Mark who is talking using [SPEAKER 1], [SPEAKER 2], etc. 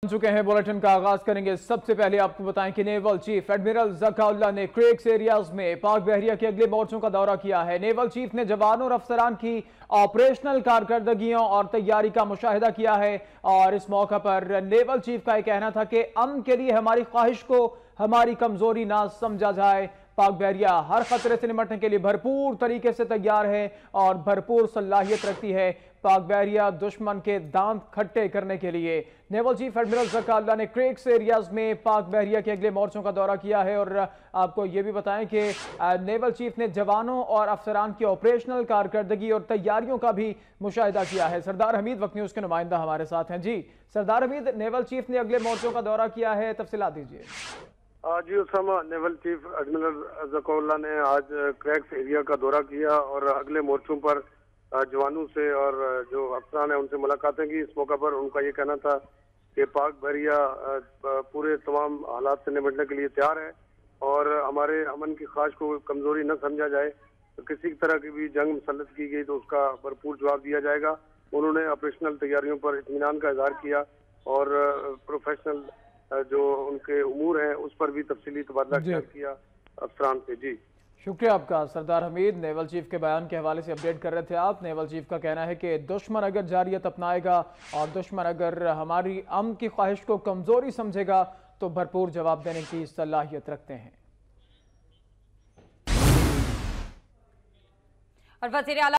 [SPEAKER 1] चुके हैं। बुलेटिन का आगाज करेंगे। सबसे पहले आपको बताएं कि नेवल चीफ एडमिरल ज़काउल्लाह ने क्रेक्स एरियाज में पाक बहरिया के अगले मोर्चों का दौरा किया है। नेवल चीफ ने जवानों और अफसरान की ऑपरेशनल कारकर्दगियों और तैयारी का मुशाहिदा किया है और इस मौका पर नेवल चीफ का यह कहना था कि अमन के लिए हमारी ख्वाहिश को हमारी कमजोरी ना समझा जाए। पाक बहरिया हर खतरे से निपटने के लिए भरपूर तरीके से तैयार है और भरपूर सलाहियत रखती है। पाक बहरिया दुश्मन के दांत खट्टे करने के लिए नेवल चीफ एडमिरल ज़काउल्लाह ने क्रेक्स एरियाज में पाक बहरिया के अगले मोर्चों का दौरा किया है। और आपको ये भी बताएं कि नेवल चीफ ने जवानों और अफसरान की ऑपरेशनल कारकर्दगी और तैयारियों का भी मुशाहिदा किया है। सरदार हमीद वक्त न्यूज़ के नुमाइंदा हमारे साथ हैं। जी सरदार हमीद, नेवल चीफ ने अगले मोर्चों का दौरा किया है, तफसीलात दीजिए।
[SPEAKER 2] जी Usama, naval chief admiral Zakaullah ने आज क्रैक्स एरिया का दौरा किया और अगले मोर्चों पर जवानों से और जो अफसरान है उनसे मुलाकातें की। इस मौका पर उनका ये कहना था कि पाक बहरिया पूरे तमाम हालात से निपटने के लिए तैयार है और हमारे अमन की ख्वाहिश को कमजोरी न समझा जाए। तो किसी तरह की भी जंग मुसल्लत की गई तो उसका भरपूर जवाब दिया जाएगा। उन्होंने ऑपरेशनल तैयारियों पर इत्मीनान का इजहार किया और प्रोफेशनल जो उनके उमूर हैं उस पर भी तफसीली तबादला किया अफसरान से। जी
[SPEAKER 1] शुक्रिया आपका सरदार हमीद। नेवल चीफ के बयान के हवाले से अपडेट कर रहे थे आप। नेवल चीफ का कहना है कि दुश्मन अगर जारियत अपनाएगा और दुश्मन अगर हमारी अमन की ख्वाहिश को कमजोरी समझेगा तो भरपूर जवाब देने की सलाहियत रखते हैं।
[SPEAKER 3] और वज़ीर आला